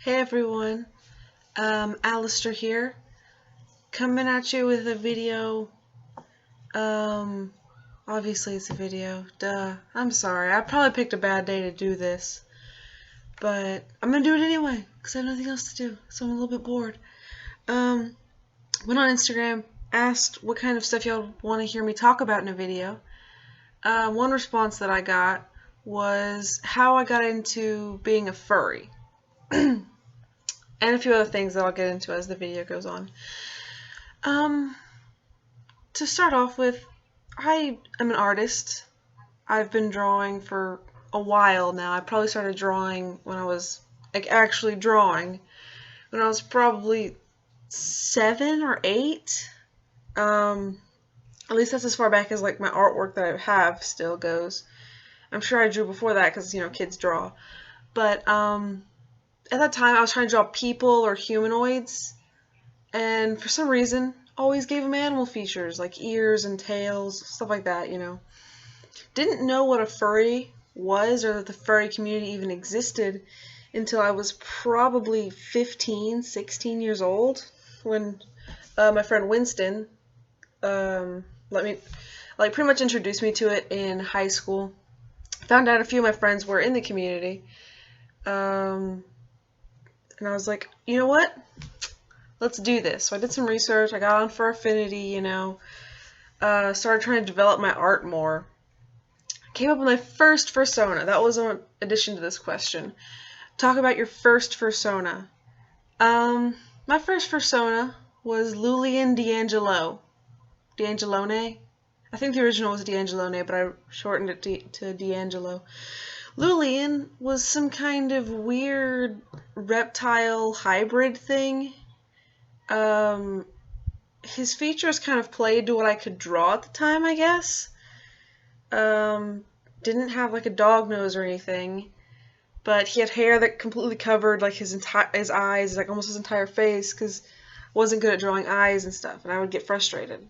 Hey everyone, Alistair here, coming at you with a video. Um, Obviously it's a video, duh. I'm sorry, I probably picked a bad day to do this, but I'm gonna do it anyway, because I have nothing else to do, so I'm a little bit bored. Um, Went on Instagram, asked what kind of stuff y'all want to hear me talk about in a video. One response that I got was how I got into being a furry. And a few other things that I'll get into as the video goes on. Um, to start off with, I am an artist. I've been drawing for a while now. I probably started drawing when I was, actually drawing, when I was probably 7 or 8. At least that's as far back as, my artwork that I have still goes. I'm sure I drew before that because, kids draw. But, at that time, I was trying to draw people or humanoids, and for some reason, always gave them animal features, like ears and tails, stuff like that, Didn't know what a furry was or that the furry community even existed until I was probably 15, 16 years old, when my friend Winston let me, pretty much introduced me to it in high school. Found out a few of my friends were in the community. And I was like, you know what? Let's do this. So I did some research. I got on Furfinity, started trying to develop my art more. Came up with my first fursona. That was an addition to this question. Talk about your first fursona. My first fursona was Lillian D'Angelone. I think the original was D'Angelone, but I shortened it to D'Angelo. Lillian was some kind of weird reptile hybrid thing. His features kind of played to what I could draw at the time, I guess. Didn't have a dog nose or anything, but he had hair that completely covered his eyes, almost his entire face, because I wasn't good at drawing eyes and stuff, and I would get frustrated.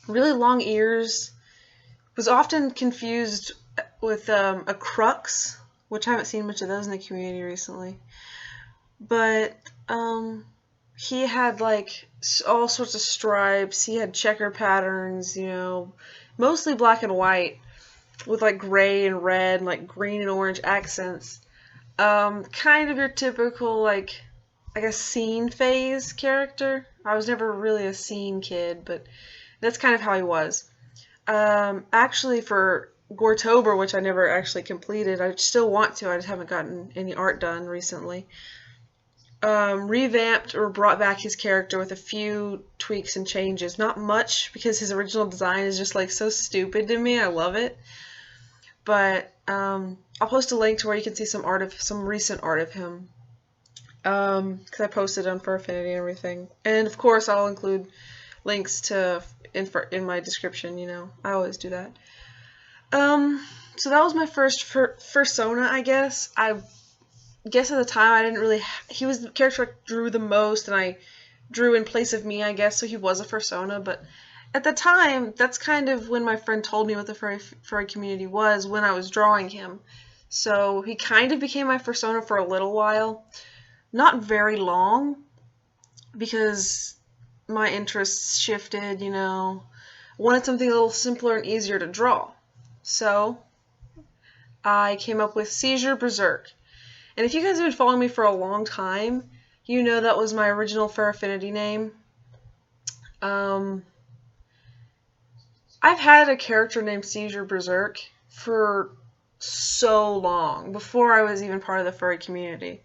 Really long ears. Was often confused with a crux, which I haven't seen much of those in the community recently. But he had all sorts of stripes. He had checker patterns, mostly black and white, with gray and red and green and orange accents. Kind of your typical I guess scene phase character. I was never really a scene kid, but that's kind of how he was. Actually, for Gortober, which I never actually completed, I still want to, I just haven't gotten any art done recently, revamped or brought back his character with a few tweaks and changes. Not much, because his original design is just so stupid to me. I love it. But I'll post a link to where you can see some recent art of him, because I posted on Furfinity and everything. And of course I'll include links to in my description, I always do that. So that was my first fursona, I guess. I guess at the time I didn't really, he was the character I drew the most, and I drew in place of me, I guess, so he was a fursona, but at the time, that's kind of when my friend told me what the furry community was, when I was drawing him. So he kind of became my fursona for a little while. Not very long, because my interests shifted, wanted something a little simpler and easier to draw. So I came up with Seizure Berserk. And if you guys have been following me for a long time, you know that was my original Furfinity name. I've had a character named Seizure Berserk for so long, before I was even part of the furry community.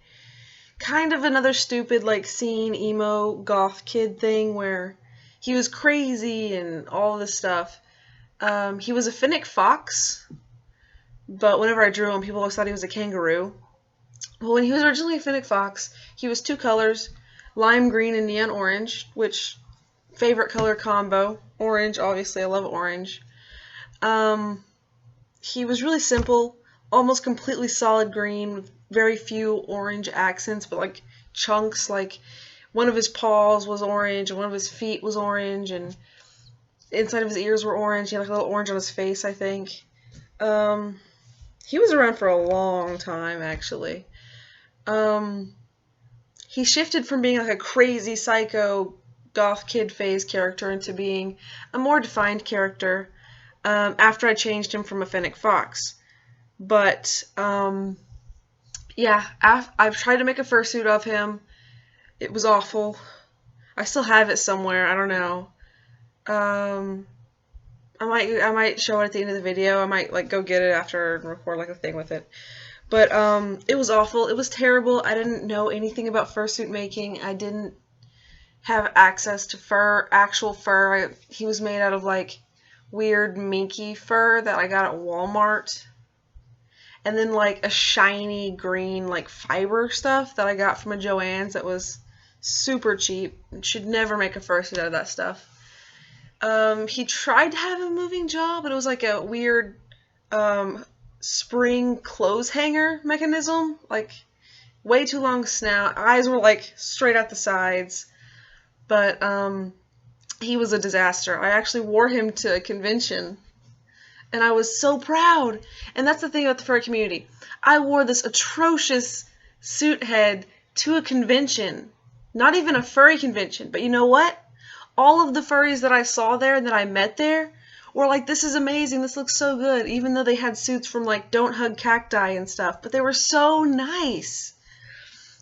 Kind of another stupid, scene, emo, goth kid thing where he was crazy and all this stuff. He was a finnick fox, but whenever I drew him, people always thought he was a kangaroo. Well, when he was originally a finnick fox, he was 2 colors, lime green and neon orange, which, favorite color combo. Orange, obviously, I love orange. He was really simple, almost completely solid green, with very few orange accents, but chunks, one of his paws was orange, and one of his feet was orange, and inside of his ears were orange. He had a little orange on his face, I think. He was around for a long time, actually. he shifted from being like a crazy psycho goth kid phase character into being a more defined character after I changed him from a fennec fox. But yeah, I've tried to make a fursuit of him. It was awful. I still have it somewhere. I don't know. I might show it at the end of the video. I might like go get it after and record like a thing with it. But it was awful. It was terrible. I didn't know anything about fursuit making. I didn't have access to actual fur. He was made out of like weird minky fur that I got at Walmart. And then like a shiny green like fiber stuff that I got from a Joann's that was super cheap. Should never make a fursuit out of that stuff. He tried to have a moving jaw, but it was like a weird spring clothes hanger mechanism. Like way too long snout. Eyes were like straight out the sides. But he was a disaster. I actually wore him to a convention. And I was so proud. And that's the thing about the furry community. I wore this atrocious suit head to a convention. Not even a furry convention. But you know what? All of the furries that I saw there and that I met there were like, this is amazing. This looks so good. Even though they had suits from like Don't Hug Cacti and stuff. But they were so nice.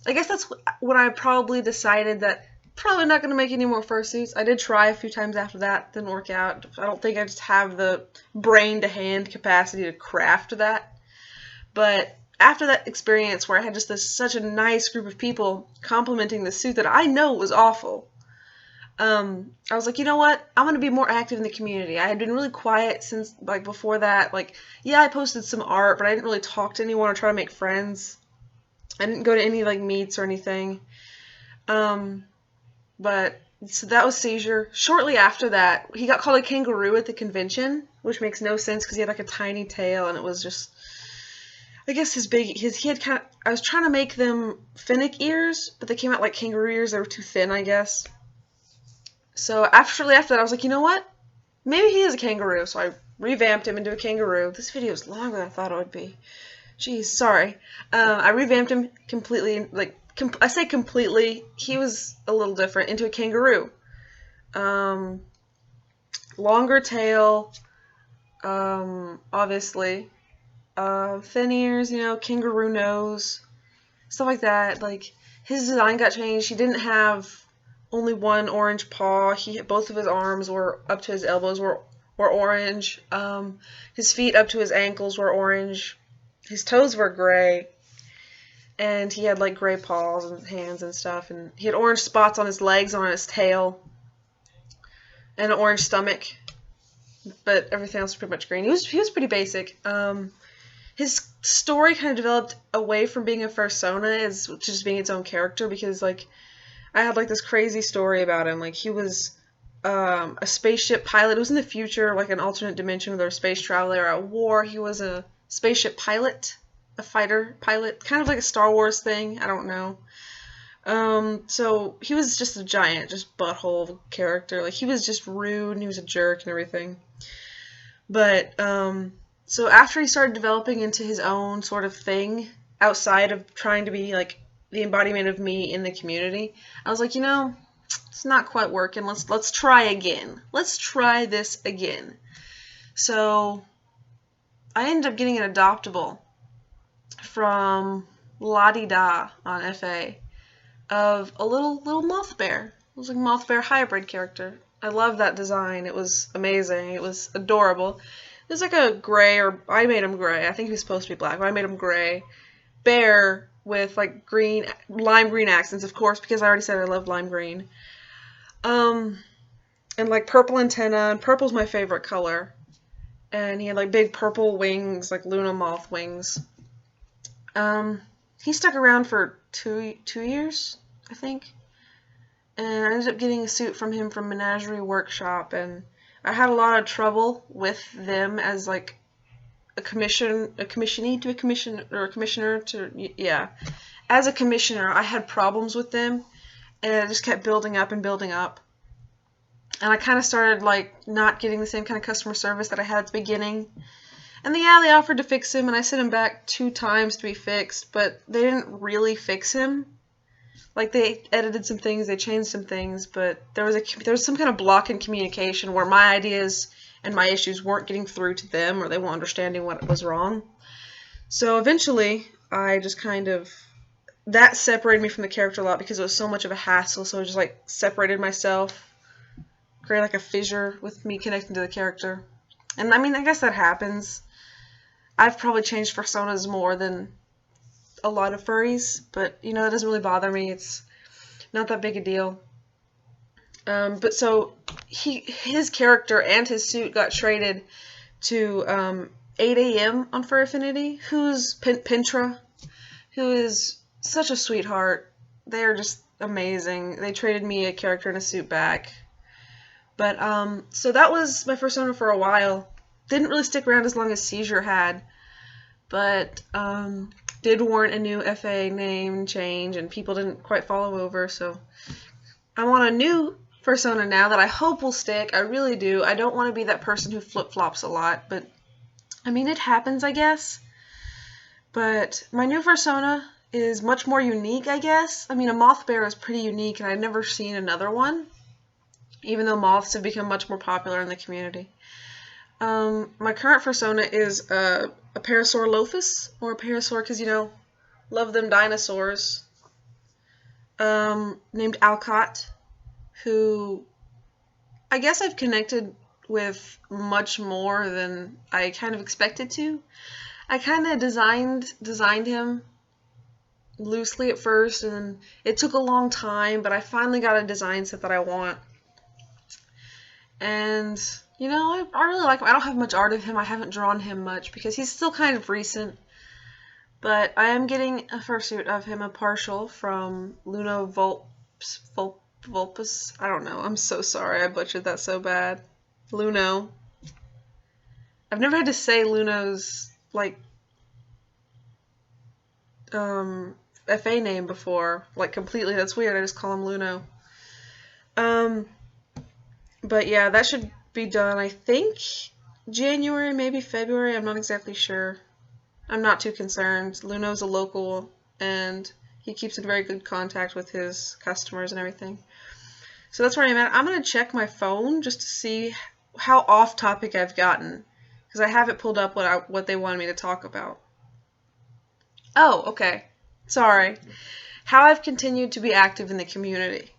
I guess that's when I probably decided that probably not going to make any more fursuits. I did try a few times after that. Didn't work out. I don't think I just have the brain-to-hand capacity to craft that. But after that experience where I had just such a nice group of people complimenting the suit that I know was awful, I was like, you know what? I'm going to be more active in the community. I had been really quiet since, like, before that. Like, yeah, I posted some art, but I didn't really talk to anyone or try to make friends. I didn't go to any, like, meets or anything. But, so that was Seizure. Shortly after that, he got called a kangaroo at the convention, which makes no sense because he had like a tiny tail and it was just, I guess he had kind of, I was trying to make them fennec ears, but they came out like kangaroo ears. They were too thin, I guess. So shortly after that, I was like, you know what? Maybe he is a kangaroo. So I revamped him into a kangaroo. This video is longer than I thought it would be. Jeez, sorry. I revamped him completely, like, I say completely, he was a little different, into a kangaroo. Longer tail, obviously. Thin ears, you know, kangaroo nose, stuff like that. Like, his design got changed. He didn't have only one orange paw. Both of his arms were up to his elbows were orange. His feet up to his ankles were orange. His toes were gray. And he had like gray paws and hands and stuff, and he had orange spots on his legs and on his tail, and an orange stomach, but everything else was pretty much green. He was pretty basic. His story kind of developed away from being a fursona as just being its own character, because like I had like this crazy story about him. Like he was a spaceship pilot. It was in the future, like an alternate dimension where there were space travel. They were at war. He was a spaceship pilot. A fighter pilot, kind of like a Star Wars thing, I don't know. So he was just a giant, just butthole character. Like he was just rude and he was a jerk and everything. But so after he started developing into his own sort of thing outside of trying to be like the embodiment of me in the community, I was like, you know, it's not quite working. Let's try again. Let's try this again. So I ended up getting an adoptable from La-di-da on FA of a little Moth-bear. It was like a Moth-bear hybrid character. I love that design. It was amazing. It was adorable. It was like a gray, or I made him gray. I think he was supposed to be black, but I made him gray. Bear with like lime green accents, of course, because I already said I love lime green. And like purple antenna, and purple's my favorite color. And he had like big purple wings, like Luna moth wings. He stuck around for two years, I think, and I ended up getting a suit from him from Menagerie Workshop, and I had a lot of trouble with them as like a commissioner to, yeah. As a commissioner, I had problems with them, and it just kept building up and building up. And I kind of started like not getting the same kind of customer service that I had at the beginning. And they offered to fix him, and I sent him back 2 times to be fixed, but they didn't really fix him. Like, they edited some things, they changed some things, but there was some kind of block in communication where my ideas and my issues weren't getting through to them, or they weren't understanding what was wrong. So eventually, I just that separated me from the character a lot because it was so much of a hassle, so I just, like, separated myself, created, like, a fissure with me connecting to the character. And, I mean, I guess that happens. I've probably changed personas more than a lot of furries, but, you know, that doesn't really bother me. It's not that big a deal. But so his character and his suit got traded to 8 a.m. on Furry Affinity, who's Pintra, who is such a sweetheart. They are just amazing. They traded me a character and a suit back. But so that was my fursona for a while. Didn't really stick around as long as Seizure had, but did warrant a new FA name change, and people didn't quite follow over, so I want a new fursona now that I hope will stick. I really do. I don't want to be that person who flip-flops a lot, but I mean, it happens, I guess. But my new fursona is much more unique, I guess. I mean, a Moth-bear is pretty unique, and I've never seen another one, even though moths have become much more popular in the community. My current fursona is a Parasaurolophus, or a Parasaur, because, you know, love them dinosaurs, named Alcott, who I guess I've connected with much more than I kind of expected to. I kind of designed him loosely at first, and it took a long time, but I finally got a design set that I want. And, you know, I really like him. I don't have much art of him. I haven't drawn him much because he's still kind of recent. But I am getting a fursuit of him, a partial, from Vulpus. I don't know. I'm so sorry. I butchered that so bad. Luno. I've never had to say Luno's, like, FA name before. Like, completely. That's weird. I just call him Luno. But yeah, that should be done, I think, January, maybe February. I'm not exactly sure. I'm not too concerned. Luno's a local, and he keeps in very good contact with his customers and everything. So that's where I'm at. I'm going to check my phone just to see how off topic I've gotten, because I have it pulled up what they wanted me to talk about. Oh, okay. Sorry. How I've continued to be active in the community.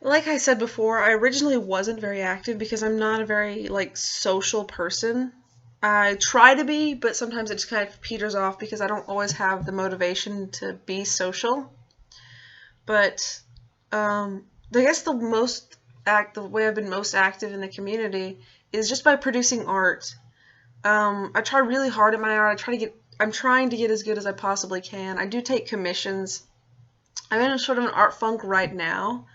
Like I said before, I originally wasn't very active because I'm not a very, like, social person. I try to be, but sometimes it just kind of peters off because I don't always have the motivation to be social. But I guess the way I've been most active in the community is just by producing art. I try really hard at my art. I'm trying to get as good as I possibly can. I do take commissions. I'm in a sort of an art funk right now,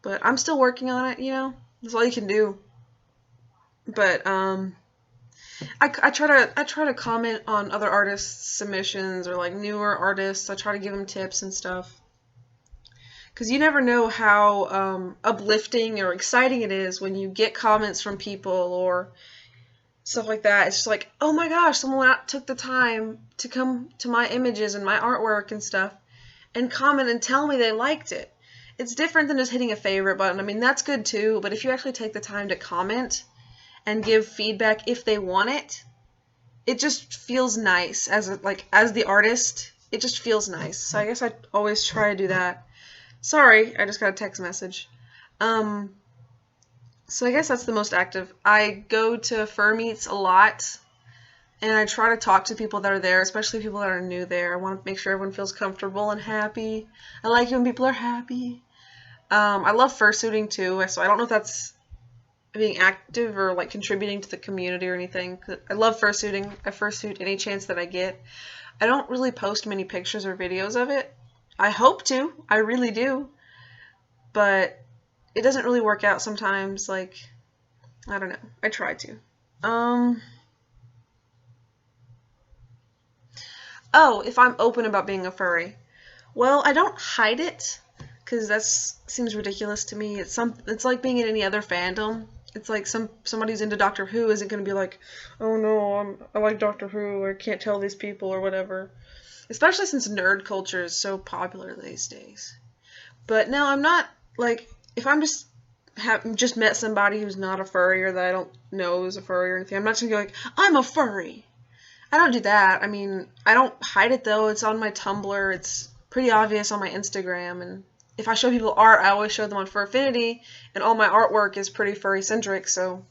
but I'm still working on it, you know. That's all you can do. But I try to comment on other artists' submissions or, like, newer artists. I try to give them tips and stuff. Because you never know how uplifting or exciting it is when you get comments from people or stuff like that. It's just like, oh my gosh, someone took the time to come to my images and my artwork and stuff and comment and tell me they liked it. It's different than just hitting a favorite button. I mean, that's good too, but if you actually take the time to comment and give feedback if they want it, it just feels nice as the artist. It just feels nice. So I guess I always try to do that. Sorry, I just got a text message. So I guess that's the most active. I go to fur meets a lot, and I try to talk to people that are there, especially people that are new there. I want to make sure everyone feels comfortable and happy. I like it when people are happy. I love fursuiting too, so I don't know if that's being active or, like, contributing to the community or anything. I love fursuiting. I fursuit any chance that I get. I don't really post many pictures or videos of it. I hope to. I really do. But it doesn't really work out sometimes. Like, I don't know. I try to. Oh, if I'm open about being a furry. Well, I don't hide it, because that seems ridiculous to me. It's like being in any other fandom. It's like somebody who's into Doctor Who isn't going to be like, oh no, I like Doctor Who, or I can't tell these people, or whatever. especially since nerd culture is so popular these days. But no, I'm not, like, if I'm just met somebody who's not a furry or that I don't know is a furry or anything, I'm not just gonna go like, I'm a furry. I don't do that. I mean, I don't hide it though. It's on my Tumblr. It's pretty obvious on my Instagram. And if I show people art, I always show them on Furfinity, and all my artwork is pretty furry-centric, so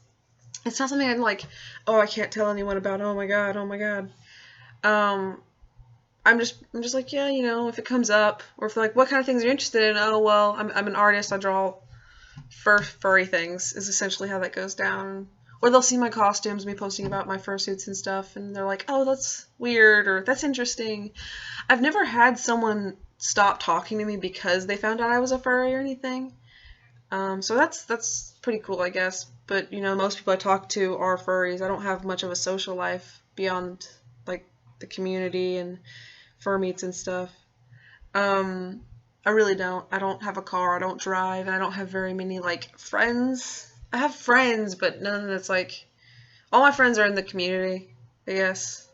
it's not something I'm like, oh, I can't tell anyone about, oh my god, oh my god. I'm just like, yeah, you know, if it comes up, or if they're like, what kind of things are you interested in? Oh, well, I'm an artist, I draw furry things, is essentially how that goes down. Or they'll see my costumes, me posting about my fursuits and stuff, and they're like, oh, that's weird, or that's interesting. I've never had someone stop talking to me because they found out I was a furry or anything. So that's pretty cool, I guess. But, you know, most people I talk to are furries. I don't have much of a social life beyond, like, the community and fur meets and stuff. I really don't. I don't have a car, I don't drive, and I don't have very many, like, friends. I have friends, but none that's, like, all my friends are in the community, I guess.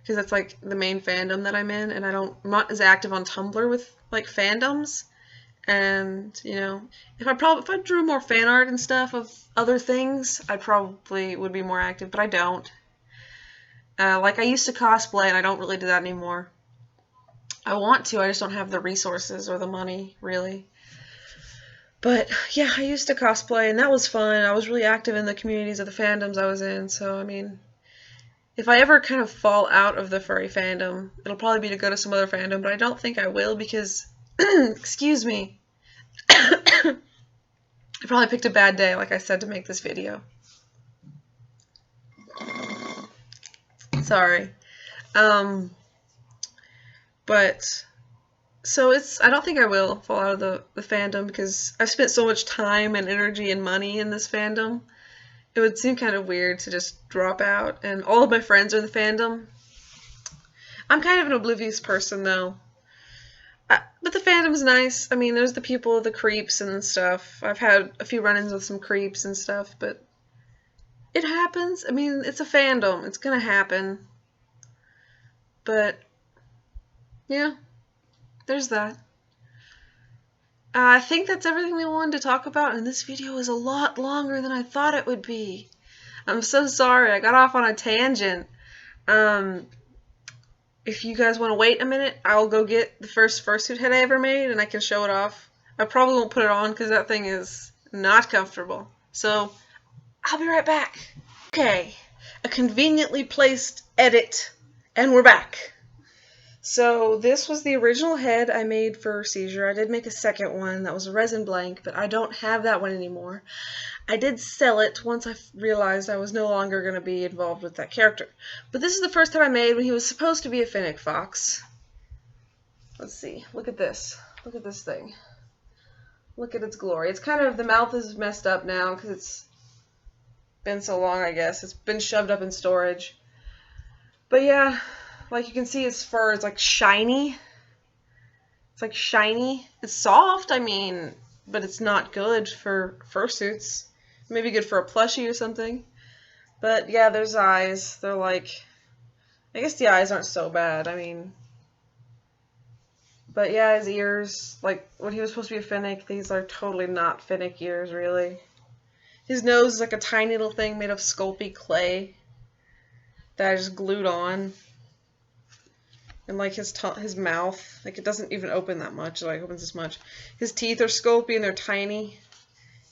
Because that's, like, the main fandom that I'm in, and I'm not as active on Tumblr with, like, fandoms. And, you know, if I drew more fan art and stuff of other things, I probably would be more active, but I don't. Like, I used to cosplay, and I don't really do that anymore. I want to, I just don't have the resources or the money, really. But, yeah, I used to cosplay, and that was fun. I was really active in the communities of the fandoms I was in, so, I mean, if I ever kind of fall out of the furry fandom, it'll probably be to go to some other fandom, but I don't think I will because, excuse me, I probably picked a bad day, like I said, to make this video. Sorry. But, so I don't think I will fall out of the fandom because I've spent so much time and energy and money in this fandom. It would seem kind of weird to just drop out, and all of my friends are in the fandom. I'm kind of an oblivious person, though. But the fandom's nice. I mean, there's the people, the creeps and stuff. I've had a few run-ins with some creeps and stuff, but it happens. I mean, it's a fandom. It's gonna happen. But, yeah, there's that. I think that's everything we wanted to talk about, and this video is a lot longer than I thought it would be. I'm so sorry. I got off on a tangent. If you guys want to wait a minute, I'll go get the first fursuit head I ever made, and I can show it off. I probably won't put it on because that thing is not comfortable. So, I'll be right back. Okay, a conveniently placed edit, and we're back. So, this was the original head I made for Seizure. I did make a second one that was a resin blank, but I don't have that one anymore. I did sell it once I realized I was no longer going to be involved with that character. But this is the first time I made when he was supposed to be a fennec fox. Let's see. Look at this. Look at this thing. Look at its glory. It's kind of, the mouth is messed up now because it's been so long, I guess. It's been shoved up in storage. But yeah, like you can see his fur is like shiny. It's like shiny. It's soft, I mean, but it's not good for fursuits. Maybe good for a plushie or something. But yeah, there's eyes. They're like, I guess the eyes aren't so bad. I mean, but yeah, his ears, like when he was supposed to be a fennec, these are totally not fennec ears, really. His nose is like a tiny little thing made of Sculpey clay that I just glued on. And like his mouth, like it doesn't even open that much, it like opens this much. His teeth are Sculpey and they're tiny.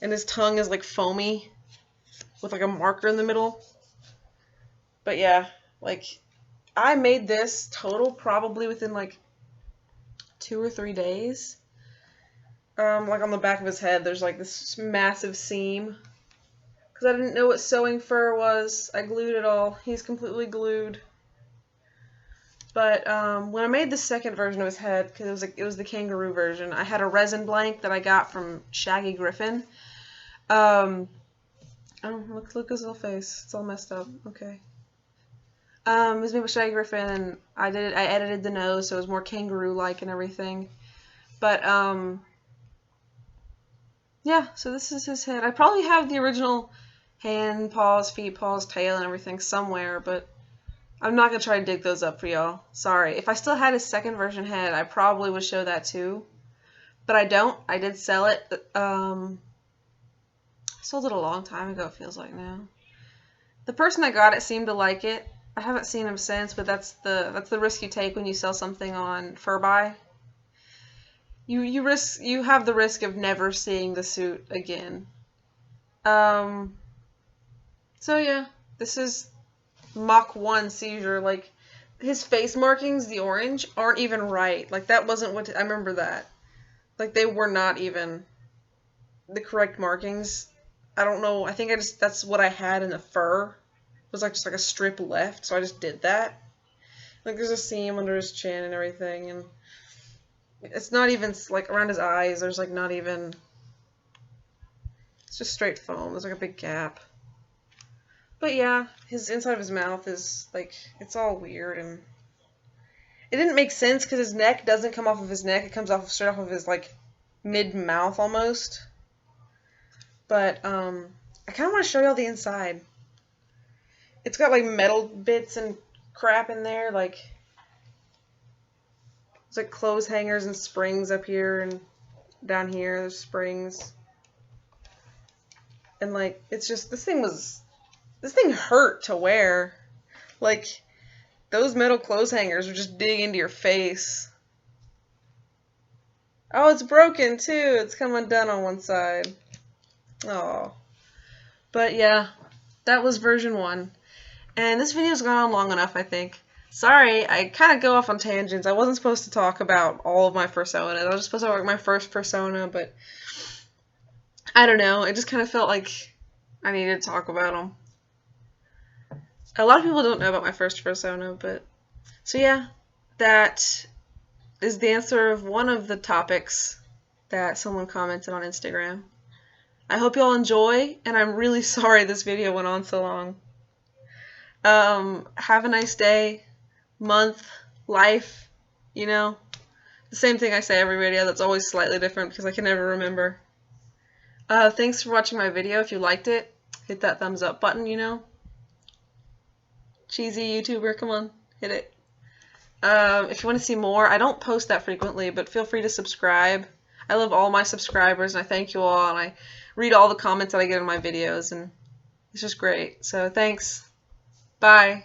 And his tongue is like foamy with like a marker in the middle. But yeah, like I made this total probably within like 2 or 3 days. Like on the back of his head there's like this massive seam. Because I didn't know what sewing fur was. I glued it all. He's completely glued. But when I made the second version of his head, because it was the kangaroo version, I had a resin blank that I got from Shaggy Griffin. Oh, look at his little face. It's all messed up. Okay. It was made by Shaggy Griffin, and I edited the nose so it was more kangaroo-like and everything. But yeah. So this is his head. I probably have the original hand, paws, feet, paws, tail, and everything somewhere, but I'm not going to try to dig those up for y'all. Sorry. If I still had his second version head, I probably would show that too. But I don't. I did sell it. I sold it a long time ago, it feels like now. The person that got it seemed to like it. I haven't seen him since, but that's the risk you take when you sell something on Furby. You have the risk of never seeing the suit again. So yeah, this is Mach 1 Seizure. Like, his face markings, the orange, aren't even right. Like, that wasn't what I remember that. Like, they were not even the correct markings. I don't know. I think that's what I had in the fur. It was like just like a strip left, so I just did that. Like, there's a seam under his chin and everything, and it's not even, like, around his eyes, there's, like, not even, it's just straight foam. There's, like, a big gap. But, yeah, his inside of his mouth is, like, it's all weird, and it didn't make sense because his neck doesn't come off of his neck. It comes off straight off of his, like, mid-mouth almost. But, I kind of want to show y'all the inside. It's got, like, metal bits and crap in there, like, there's like clothes hangers and springs up here and down here. There's springs. And like, it's just, this thing hurt to wear. Like, those metal clothes hangers would just dig into your face. Oh, it's broken too. It's come undone on one side. Oh. But yeah, that was version 1. And this video's gone on long enough, I think. Sorry, I kind of go off on tangents. I wasn't supposed to talk about all of my fursonas. I was just supposed to talk about my first fursona, but I don't know. It just kind of felt like I needed to talk about them. A lot of people don't know about my first fursona, but... So yeah, that is the answer of one of the topics that someone commented on Instagram. I hope y'all enjoy, and I'm really sorry this video went on so long. Have a nice day, month, life, you know, the same thing I say every video that's always slightly different because I can never remember. Thanks for watching my video. If you liked it, hit that thumbs up button, you know. Cheesy YouTuber, come on, hit it. If you want to see more, I don't post that frequently, but feel free to subscribe. I love all my subscribers, and I thank you all, and I read all the comments that I get in my videos, and it's just great. So thanks. Bye.